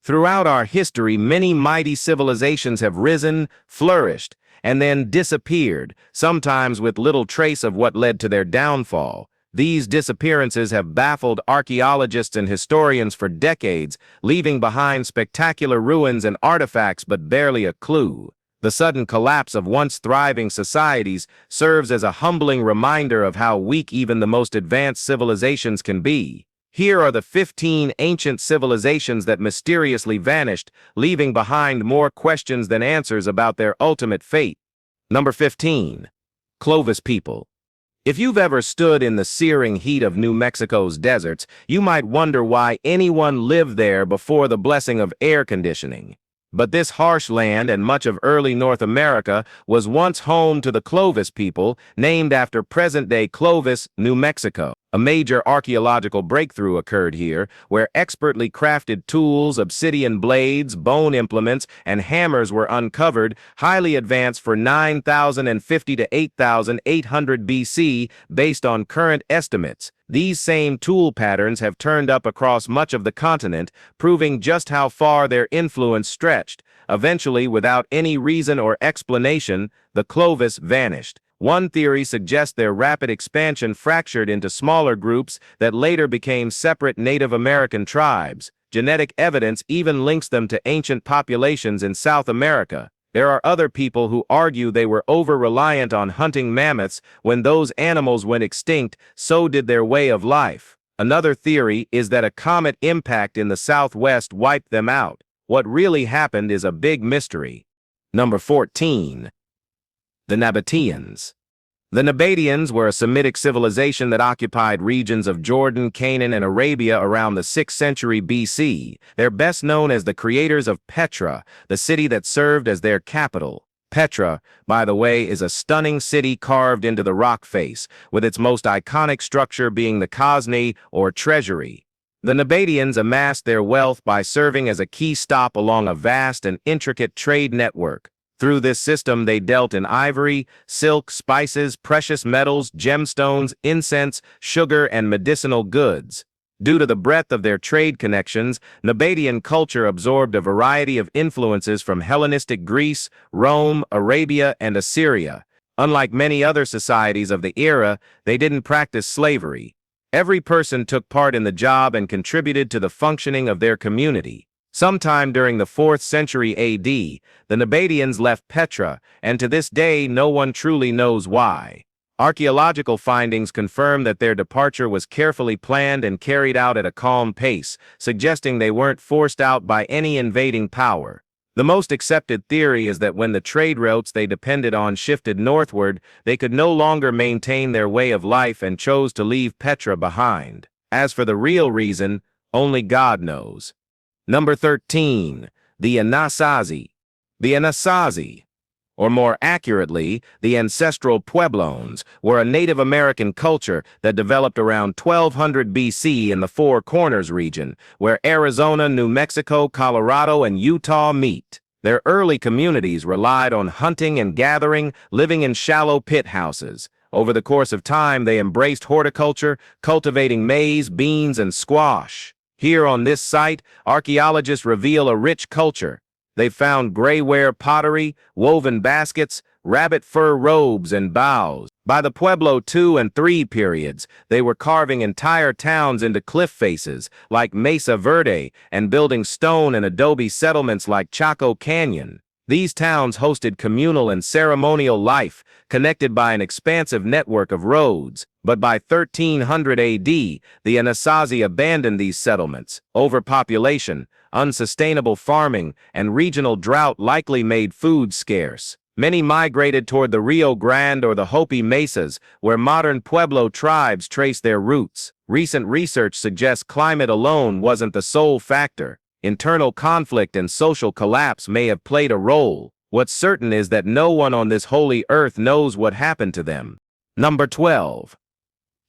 Throughout our history, many mighty civilizations have risen, flourished, and then disappeared, sometimes with little trace of what led to their downfall. These disappearances have baffled archaeologists and historians for decades, leaving behind spectacular ruins and artifacts but barely a clue. The sudden collapse of once thriving societies serves as a humbling reminder of how weak even the most advanced civilizations can be. Here are the 15 ancient civilizations that mysteriously vanished, leaving behind more questions than answers about their ultimate fate. Number 15. Clovis people. If you've ever stood in the searing heat of New Mexico's deserts, you might wonder why anyone lived there before the blessing of air conditioning. But this harsh land and much of early North America was once home to the Clovis people, named after present-day Clovis, New Mexico. A major archaeological breakthrough occurred here, where expertly crafted tools, obsidian blades, bone implements, and hammers were uncovered, highly advanced for 9,050 to 8,800 BC, based on current estimates. These same tool patterns have turned up across much of the continent, proving just how far their influence stretched. Eventually, without any reason or explanation, the Clovis vanished. One theory suggests their rapid expansion fractured into smaller groups that later became separate Native American tribes. Genetic evidence even links them to ancient populations in South America. There are other people who argue they were over-reliant on hunting mammoths. When those animals went extinct, so did their way of life. Another theory is that a comet impact in the southwest wiped them out. What really happened is a big mystery. Number 14. The Nabateans. The Nabateans were a Semitic civilization that occupied regions of Jordan, Canaan, and Arabia around the 6th century BC. They're best known as the creators of Petra, the city that served as their capital. Petra, by the way, is a stunning city carved into the rock face, with its most iconic structure being the Khazna, or treasury. The Nabateans amassed their wealth by serving as a key stop along a vast and intricate trade network. Through this system, they dealt in ivory, silk, spices, precious metals, gemstones, incense, sugar, and medicinal goods. Due to the breadth of their trade connections, Nabatean culture absorbed a variety of influences from Hellenistic Greece, Rome, Arabia, and Assyria. Unlike many other societies of the era, they didn't practice slavery. Every person took part in the job and contributed to the functioning of their community. Sometime during the 4th century AD, the Nabateans left Petra, and to this day no one truly knows why. Archaeological findings confirm that their departure was carefully planned and carried out at a calm pace, suggesting they weren't forced out by any invading power. The most accepted theory is that when the trade routes they depended on shifted northward, they could no longer maintain their way of life and chose to leave Petra behind. As for the real reason, only God knows. Number 13. The Anasazi. The Anasazi, or more accurately, the ancestral Pueblones, were a Native American culture that developed around 1200 BC in the Four Corners region, where Arizona, New Mexico, Colorado, and Utah meet. Their early communities relied on hunting and gathering, living in shallow pit houses. Over the course of time, they embraced horticulture, cultivating maize, beans, and squash. Here on this site, archaeologists reveal a rich culture. They found gray-ware pottery, woven baskets, rabbit fur robes, and bows. By the Pueblo II and III periods, they were carving entire towns into cliff faces, like Mesa Verde, and building stone and adobe settlements like Chaco Canyon. These towns hosted communal and ceremonial life, connected by an expansive network of roads. But by 1300 AD, the Anasazi abandoned these settlements. Overpopulation, unsustainable farming, and regional drought likely made food scarce. Many migrated toward the Rio Grande or the Hopi Mesas, where modern Pueblo tribes trace their roots. Recent research suggests climate alone wasn't the sole factor. Internal conflict and social collapse may have played a role. What's certain is that no one on this holy earth knows what happened to them. Number 12.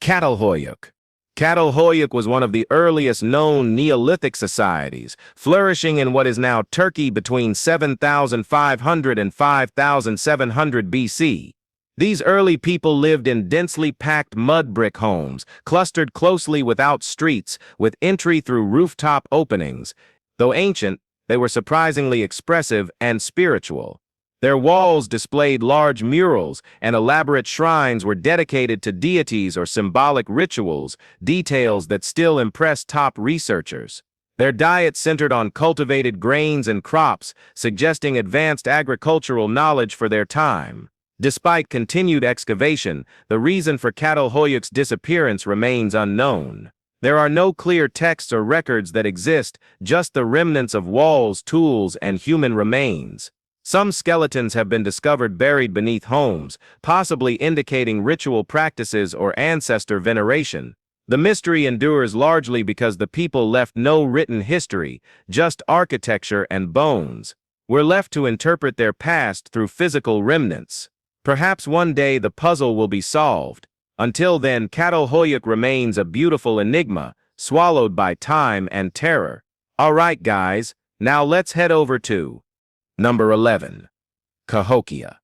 Catalhoyuk. Catalhoyuk was one of the earliest known Neolithic societies, flourishing in what is now Turkey between 7,500 and 5,700 BC. These early people lived in densely packed mud brick homes, clustered closely without streets, with entry through rooftop openings. Though ancient, they were surprisingly expressive and spiritual. Their walls displayed large murals, and elaborate shrines were dedicated to deities or symbolic rituals, details that still impress top researchers. Their diet centered on cultivated grains and crops, suggesting advanced agricultural knowledge for their time. Despite continued excavation, the reason for Catalhoyuk's disappearance remains unknown. There are no clear texts or records that exist, just the remnants of walls, tools, and human remains. Some skeletons have been discovered buried beneath homes, possibly indicating ritual practices or ancestor veneration. The mystery endures largely because the people left no written history, just architecture and bones. We're left to interpret their past through physical remnants. Perhaps one day the puzzle will be solved. Until then, Catalhoyuk remains a beautiful enigma, swallowed by time and terror. Alright guys, now let's head over to Number 11. Cahokia.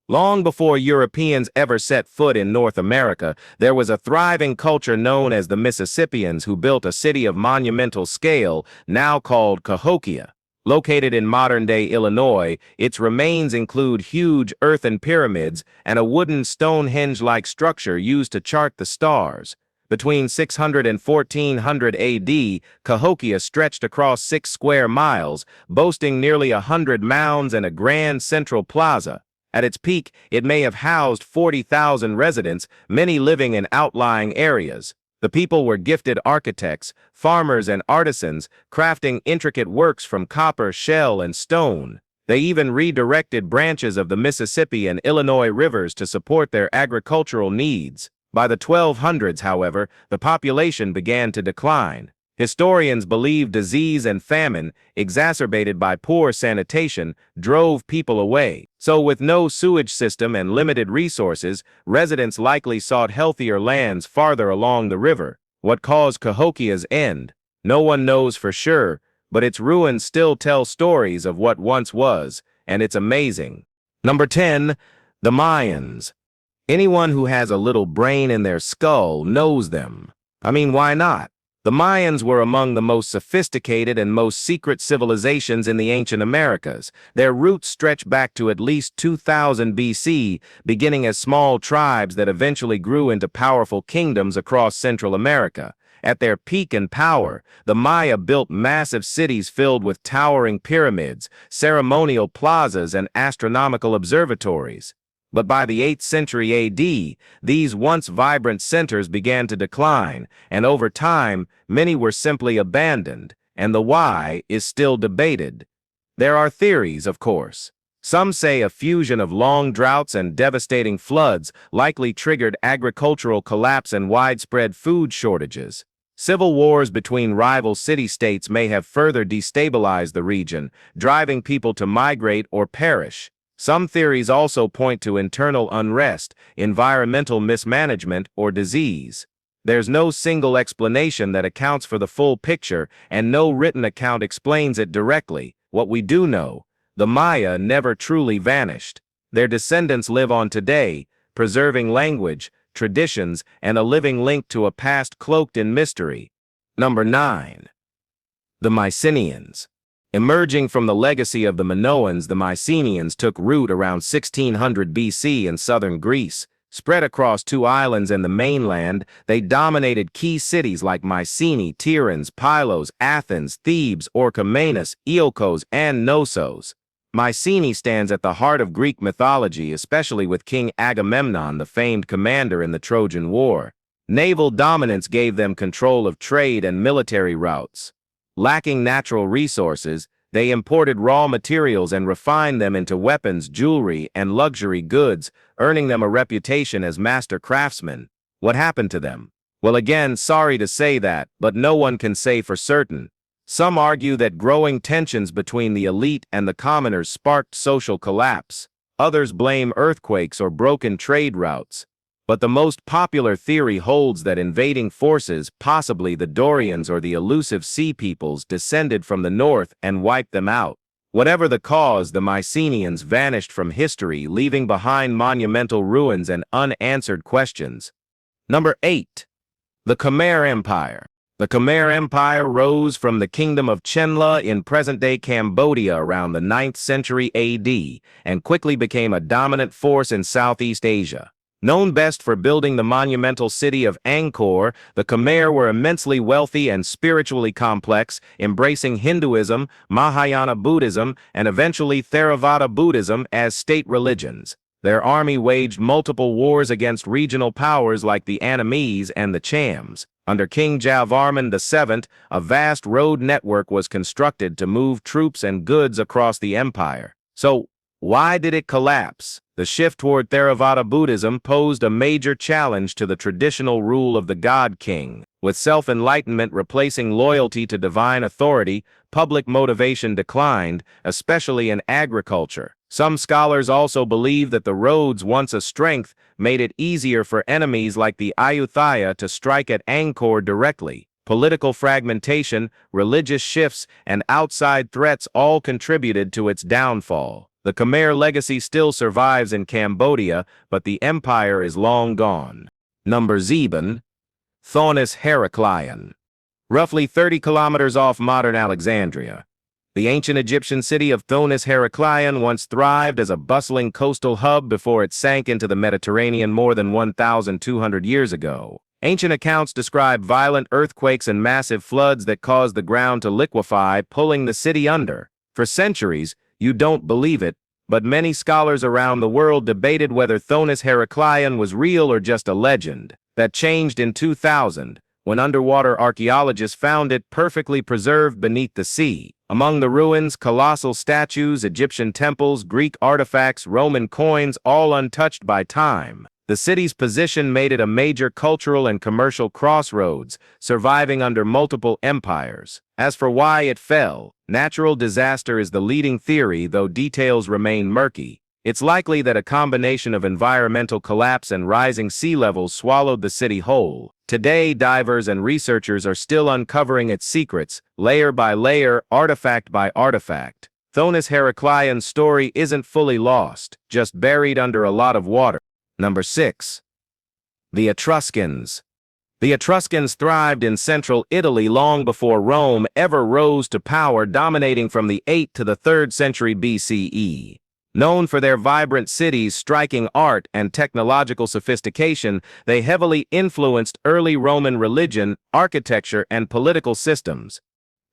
Long before Europeans ever set foot in North America, there was a thriving culture known as the Mississippians who built a city of monumental scale, now called Cahokia. Located in modern-day Illinois, its remains include huge earthen pyramids and a wooden Stonehenge-like structure used to chart the stars. Between 600 and 1400 AD, Cahokia stretched across 6 square miles, boasting nearly 100 mounds and a grand central plaza. At its peak, it may have housed 40,000 residents, many living in outlying areas. The people were gifted architects, farmers, and artisans, crafting intricate works from copper, shell, and stone. They even redirected branches of the Mississippi and Illinois rivers to support their agricultural needs. By the 1200s, however, the population began to decline. Historians believe disease and famine, exacerbated by poor sanitation, drove people away. So with no sewage system and limited resources, residents likely sought healthier lands farther along the river. What caused Cahokia's end? No one knows for sure, but its ruins still tell stories of what once was, and it's amazing. Number 10. The Mayans. Anyone who has a little brain in their skull knows them. I mean, why not? The Mayans were among the most sophisticated and most secret civilizations in the ancient Americas. Their roots stretch back to at least 2000 BC, beginning as small tribes that eventually grew into powerful kingdoms across Central America. At their peak in power, the Maya built massive cities filled with towering pyramids, ceremonial plazas, and astronomical observatories. But by the 8th century AD, these once vibrant centers began to decline, and over time, many were simply abandoned, and the why is still debated. There are theories, of course. Some say a fusion of long droughts and devastating floods likely triggered agricultural collapse and widespread food shortages. Civil wars between rival city-states may have further destabilized the region, driving people to migrate or perish. Some theories also point to internal unrest, environmental mismanagement, or disease. There's no single explanation that accounts for the full picture, and no written account explains it directly. What we do know, the Maya never truly vanished. Their descendants live on today, preserving language, traditions, and a living link to a past cloaked in mystery. Number 9. The Mycenaeans. Emerging from the legacy of the Minoans, the Mycenaeans took root around 1600 BC in southern Greece. Spread across 2 islands and the mainland, they dominated key cities like Mycenae, Tiryns, Pylos, Athens, Thebes, Orchomenus, Iolcos, and Knossos. Mycenae stands at the heart of Greek mythology, especially with King Agamemnon, the famed commander in the Trojan War. Naval dominance gave them control of trade and military routes. Lacking natural resources, they imported raw materials and refined them into weapons, jewelry, and luxury goods, earning them a reputation as master craftsmen. What happened to them? Well, again, sorry to say that, but no one can say for certain. Some argue that growing tensions between the elite and the commoners sparked social collapse. Others blame earthquakes or broken trade routes. But the most popular theory holds that invading forces, possibly the Dorians or the elusive Sea Peoples, descended from the north and wiped them out. Whatever the cause, the Mycenaeans vanished from history, leaving behind monumental ruins and unanswered questions. Number 8. The Khmer Empire. The Khmer Empire rose from the kingdom of Chenla in present-day Cambodia around the 9th century AD and quickly became a dominant force in Southeast Asia. Known best for building the monumental city of Angkor, the Khmer were immensely wealthy and spiritually complex, embracing Hinduism, Mahayana Buddhism, and eventually Theravada Buddhism as state religions. Their army waged multiple wars against regional powers like the Annamese and the Chams. Under King Jayavarman VII, a vast road network was constructed to move troops and goods across the empire. So, why did it collapse? The shift toward Theravada Buddhism posed a major challenge to the traditional rule of the God King. With self-enlightenment replacing loyalty to divine authority, public motivation declined, especially in agriculture. Some scholars also believe that the roads, once a strength, made it easier for enemies like the Ayutthaya to strike at Angkor directly. Political fragmentation, religious shifts, and outside threats all contributed to its downfall. The Khmer legacy still survives in Cambodia, but the empire is long gone. Number 7. Thonis Heracleion. Roughly 30 kilometers off modern Alexandria, the ancient Egyptian city of Thonis Heracleion once thrived as a bustling coastal hub before it sank into the Mediterranean more than 1,200 years ago. Ancient accounts describe violent earthquakes and massive floods that caused the ground to liquefy, pulling the city under. For centuries, you don't believe it, but many scholars around the world debated whether Thonis Heracleion was real or just a legend. That changed in 2000, when underwater archaeologists found it perfectly preserved beneath the sea. Among the ruins, colossal statues, Egyptian temples, Greek artifacts, Roman coins, all untouched by time. The city's position made it a major cultural and commercial crossroads, surviving under multiple empires. As for why it fell, natural disaster is the leading theory, though details remain murky. It's likely that a combination of environmental collapse and rising sea levels swallowed the city whole. Today, divers and researchers are still uncovering its secrets, layer by layer, artifact by artifact. Thonis Heracleion's story isn't fully lost, just buried under a lot of water. Number 6. The Etruscans. The Etruscans thrived in central Italy long before Rome ever rose to power, dominating from the 8th to the 3rd century BCE. Known for their vibrant cities, striking art, and technological sophistication, they heavily influenced early Roman religion, architecture, and political systems.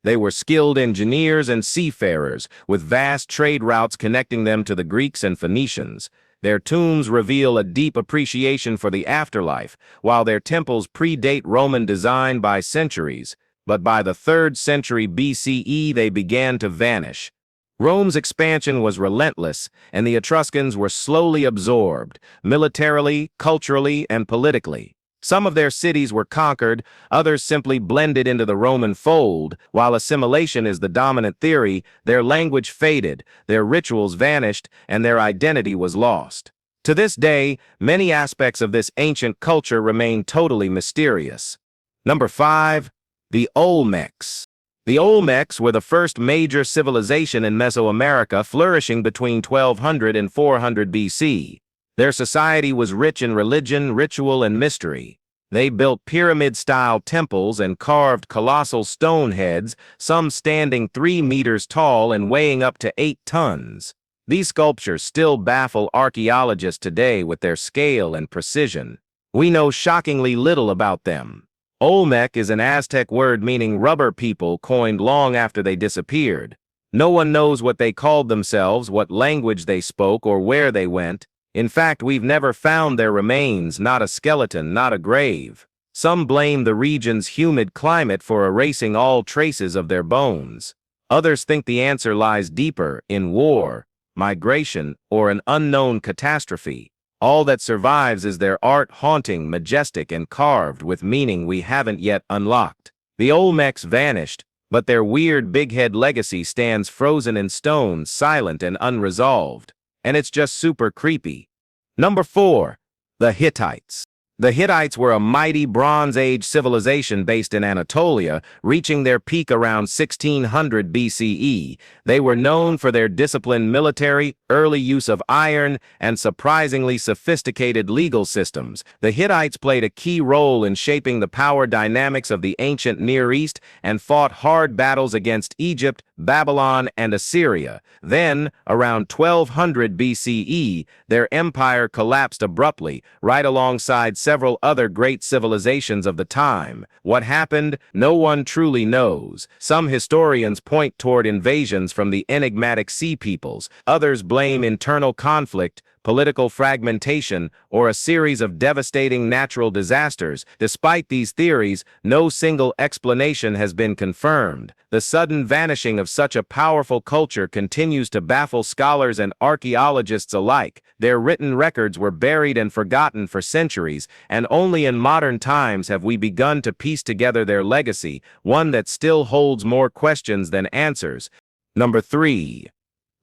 They were skilled engineers and seafarers, with vast trade routes connecting them to the Greeks and Phoenicians. Their tombs reveal a deep appreciation for the afterlife, while their temples predate Roman design by centuries. But by the 3rd century BCE, they began to vanish. Rome's expansion was relentless, and the Etruscans were slowly absorbed, militarily, culturally, and politically. Some of their cities were conquered, others simply blended into the Roman fold. While assimilation is the dominant theory, their language faded, their rituals vanished, and their identity was lost. To this day, many aspects of this ancient culture remain totally mysterious. Number 5. The Olmecs. The Olmecs were the first major civilization in Mesoamerica, flourishing between 1200 and 400 BC. Their society was rich in religion, ritual, and mystery. They built pyramid-style temples and carved colossal stone heads, some standing 3 meters tall and weighing up to 8 tons. These sculptures still baffle archaeologists today with their scale and precision. We know shockingly little about them. Olmec is an Aztec word meaning rubber people, coined long after they disappeared. No one knows what they called themselves, what language they spoke, or where they went. In fact, we've never found their remains, not a skeleton, not a grave. Some blame the region's humid climate for erasing all traces of their bones. Others think the answer lies deeper, in war, migration, or an unknown catastrophe. All that survives is their art, haunting, majestic, and carved with meaning we haven't yet unlocked. The Olmecs vanished, but their weird big-head legacy stands frozen in stone, silent and unresolved. And it's just super creepy. Number 4. The Hittites. The Hittites were a mighty Bronze Age civilization based in Anatolia, reaching their peak around 1600 BCE. They were known for their disciplined military, early use of iron, and surprisingly sophisticated legal systems. The Hittites played a key role in shaping the power dynamics of the ancient Near East and fought hard battles against Egypt, Babylon, and Assyria. Then, around 1200 BCE, their empire collapsed abruptly, right alongside several other great civilizations of the time. What happened? No one truly knows. Some historians point toward invasions from the enigmatic Sea Peoples. Others blame internal conflict, political fragmentation, or a series of devastating natural disasters. Despite these theories, no single explanation has been confirmed. The sudden vanishing of such a powerful culture continues to baffle scholars and archaeologists alike. Their written records were buried and forgotten for centuries, and only in modern times have we begun to piece together their legacy, one that still holds more questions than answers. Number 3.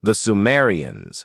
The Sumerians.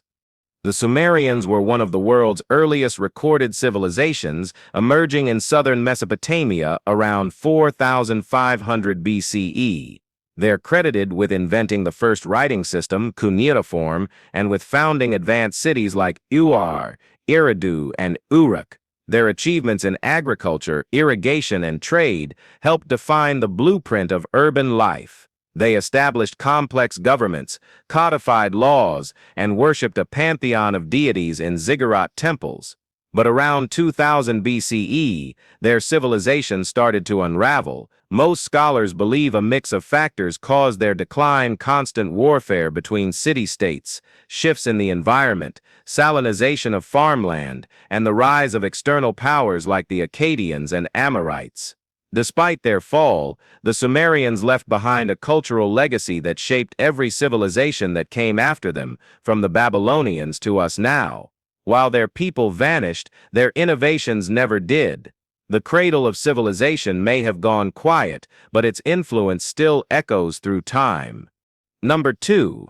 The Sumerians were one of the world's earliest recorded civilizations, emerging in southern Mesopotamia around 4500 BCE. They're credited with inventing the first writing system, cuneiform, and with founding advanced cities like Ur, Eridu, and Uruk. Their achievements in agriculture, irrigation, and trade helped define the blueprint of urban life. They established complex governments, codified laws, and worshipped a pantheon of deities in ziggurat temples. But around 2000 BCE, their civilization started to unravel. Most scholars believe a mix of factors caused their decline: constant warfare between city-states, shifts in the environment, salinization of farmland, and the rise of external powers like the Akkadians and Amorites. Despite their fall, the Sumerians left behind a cultural legacy that shaped every civilization that came after them, from the Babylonians to us now. While their people vanished, their innovations never did. The cradle of civilization may have gone quiet, but its influence still echoes through time. Number 2.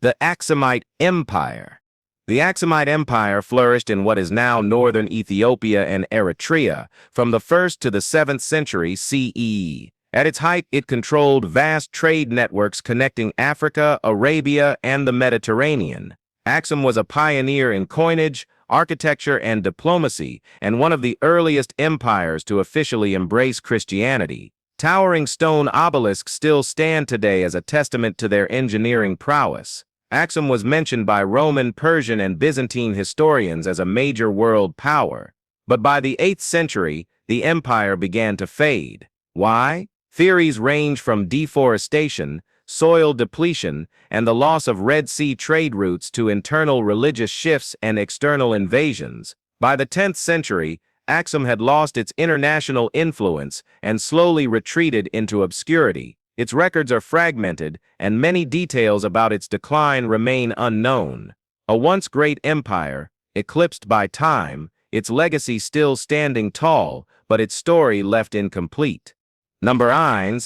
The Aksumite Empire. The Aksumite Empire flourished in what is now northern Ethiopia and Eritrea from the 1st to the 7th century CE. At its height, it controlled vast trade networks connecting Africa, Arabia, and the Mediterranean. Aksum was a pioneer in coinage, architecture, and diplomacy, and one of the earliest empires to officially embrace Christianity. Towering stone obelisks still stand today as a testament to their engineering prowess. Aksum was mentioned by Roman, Persian, and Byzantine historians as a major world power. But by the 8th century, the empire began to fade. Why? Theories range from deforestation, soil depletion, and the loss of Red Sea trade routes to internal religious shifts and external invasions. By the 10th century, Aksum had lost its international influence and slowly retreated into obscurity. Its records are fragmented, and many details about its decline remain unknown. A once great empire, eclipsed by time, its legacy still standing tall, but its story left incomplete. Number 9.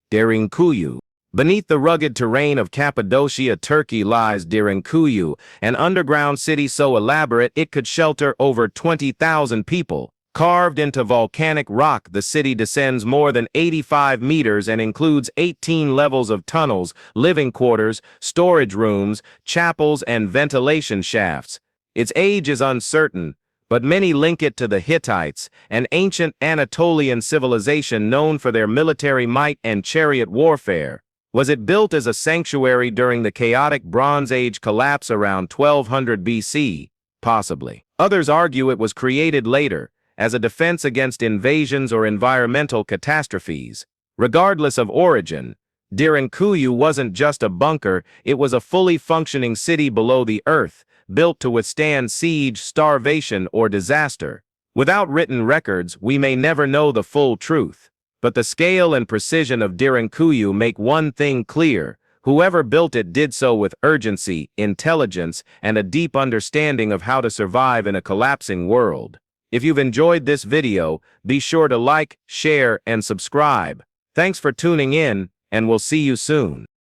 Derinkuyu. Beneath the rugged terrain of Cappadocia, Turkey, lies Derinkuyu, an underground city so elaborate it could shelter over 20,000 people. Carved into volcanic rock, the city descends more than 85 meters and includes 18 levels of tunnels, living quarters, storage rooms, chapels, and ventilation shafts. Its age is uncertain, but many link it to the Hittites, an ancient Anatolian civilization known for their military might and chariot warfare. Was it built as a sanctuary during the chaotic Bronze Age collapse around 1200 BC? Possibly. Others argue it was created later, as a defense against invasions or environmental catastrophes. Regardless of origin, Derinkuyu wasn't just a bunker, it was a fully functioning city below the earth, built to withstand siege, starvation, or disaster. Without written records, we may never know the full truth. But the scale and precision of Derinkuyu make one thing clear: whoever built it did so with urgency, intelligence, and a deep understanding of how to survive in a collapsing world. If you've enjoyed this video, be sure to like, share, and subscribe. Thanks for tuning in, and we'll see you soon.